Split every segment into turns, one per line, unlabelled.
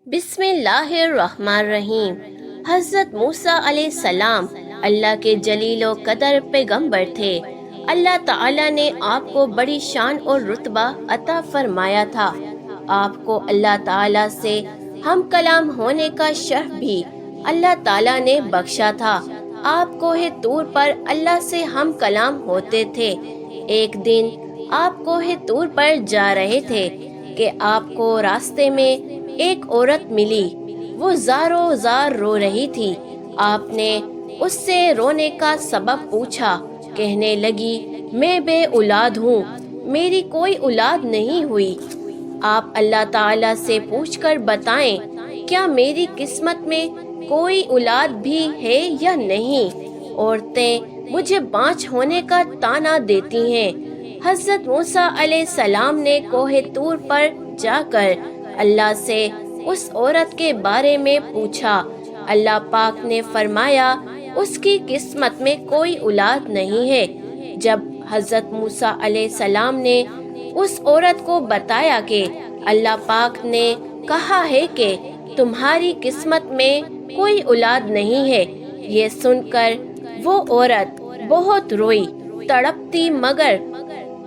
बिस्मिल्लाहिर्रहमानिर्रहीम। हज़रत मूसा अलैहिस्सलाम अल्लाह के जलील व कदर पैगंबर थे। अल्लाह ताला ने आपको बड़ी शान और रुतबा अता फरमाया था। आपको अल्लाह ताला से हम कलाम होने का शर्फ भी अल्लाह ताला ने बख्शा था। आप कोहे तूर पर अल्लाह से हम कलाम होते थे। एक दिन आप कोहे तूर पर जा रहे थे कि आपको रास्ते में एक औरत मिली। वो ज़ारो ज़ार रो रही थी। आपने उससे रोने का सबब पूछा। कहने लगी, मैं बे औलाद हूँ, मेरी कोई औलाद नहीं हुई। आप अल्लाह ताला से पूछकर बताएं, क्या मेरी किस्मत में कोई औलाद भी है या नहीं। औरतें मुझे बाँझ होने का ताना देती हैं। हज़रत मूसा अलैहिस्सलाम ने कोहे तूर पर जाकर अल्लाह से उस औरत के बारे में पूछा। अल्लाह पाक ने फरमाया, उसकी किस्मत में कोई औलाद नहीं है। जब हज़रत मूसा अलैहिस्सलाम ने उस औरत को बताया कि अल्लाह पाक ने कहा है कि तुम्हारी किस्मत में कोई औलाद नहीं है, ये सुनकर वो औरत बहुत रोई, तड़पती, मगर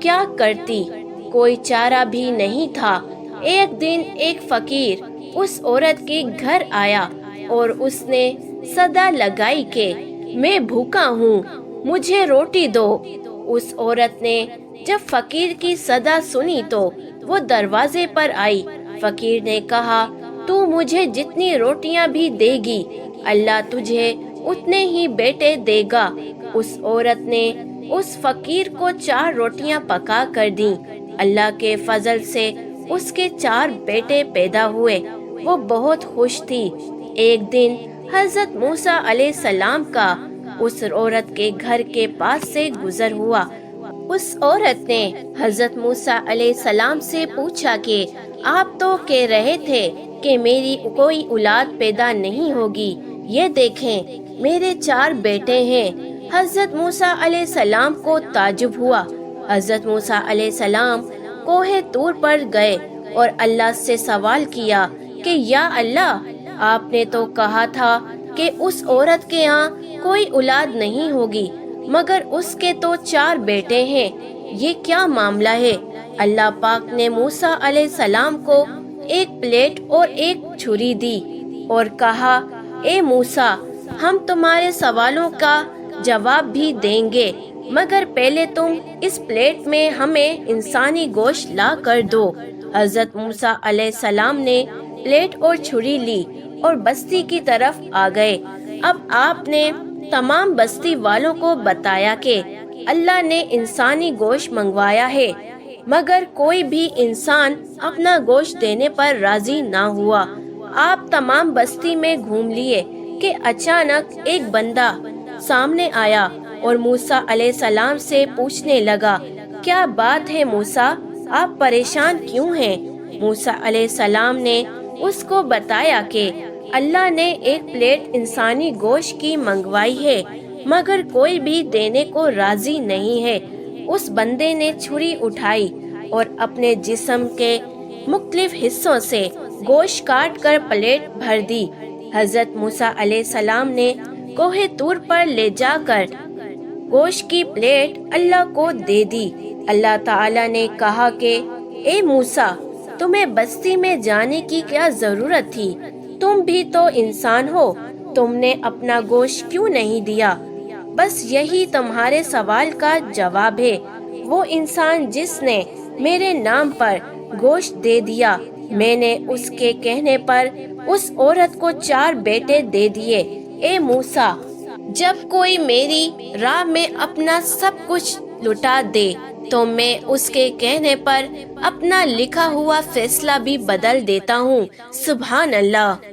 क्या करती, कोई चारा भी नहीं था। एक दिन एक फकीर उस औरत के घर आया और उसने सदा लगाई कि मैं भूखा हूँ, मुझे रोटी दो। उस औरत ने जब फकीर की सदा सुनी तो वो दरवाजे पर आई। फकीर ने कहा, तू मुझे जितनी रोटियां भी देगी, अल्लाह तुझे उतने ही बेटे देगा। उस औरत ने उस फकीर को 4 रोटियां पका कर दी। अल्लाह के फजल से उसके 4 बेटे पैदा हुए। वो बहुत खुश थी। एक दिन हज़रत मूसा अलैहिस्सलाम का उस औरत के घर के पास से गुजर हुआ। उस औरत ने हज़रत मूसा अलैहिस्सलाम से पूछा कि आप तो कह रहे थे कि मेरी कोई औलाद पैदा नहीं होगी, ये देखें मेरे 4 बेटे हैं। हज़रत मूसा अलैहिस्सलाम को ताजुब हुआ। हज़रत मूसा अलैहिस्सलाम कोहे तूर पर गए और अल्लाह से सवाल किया कि या अल्लाह, आपने तो कहा था कि उस औरत के यहाँ कोई औलाद नहीं होगी, मगर उसके तो 4 बेटे हैं, ये क्या मामला है। अल्लाह पाक ने मूसा अलैहिस्सलाम को एक प्लेट और एक छुरी दी और कहा, ए मूसा, हम तुम्हारे सवालों का जवाब भी देंगे, मगर पहले तुम इस प्लेट में हमें इंसानी गोश्त ला कर दो। हज़रत मूसा अलैहिस्सलाम ने प्लेट और छुरी ली और बस्ती की तरफ आ गए। अब आपने तमाम बस्ती वालों को बताया कि अल्लाह ने इंसानी गोश्त मंगवाया है, मगर कोई भी इंसान अपना गोश्त देने पर राजी ना हुआ। आप तमाम बस्ती में घूम लिए कि अचानक एक बंदा सामने आया और मूसा अलैहिस्सलाम से पूछने लगा, क्या बात है मूसा, आप परेशान क्यों हैं। मूसा अलैहिस्सलाम ने उसको बताया कि अल्लाह ने एक प्लेट इंसानी गोश्त की मंगवाई है, मगर कोई भी देने को राजी नहीं है। उस बंदे ने छुरी उठाई और अपने जिस्म के मुख्तलिफ हिस्सों से गोश्त काट कर प्लेट भर दी। हज़रत मूसा अलैहिस्सलाम ने कोहे तूर पर ले जाकर गोश्त की प्लेट अल्लाह को दे दी। अल्लाह ताला ने कहा कि ए मूसा, तुम्हें बस्ती में जाने की क्या जरूरत थी, तुम भी तो इंसान हो, तुमने अपना गोश्त क्यों नहीं दिया। बस यही तुम्हारे सवाल का जवाब है। वो इंसान जिसने मेरे नाम पर गोश्त दे दिया, मैंने उसके कहने पर उस औरत को 4 बेटे दे दिए। ए मूसा, जब कोई मेरी राह में अपना सब कुछ लुटा दे तो मैं उसके कहने पर अपना लिखा हुआ फैसला भी बदल देता हूँ। सुभान अल्लाह।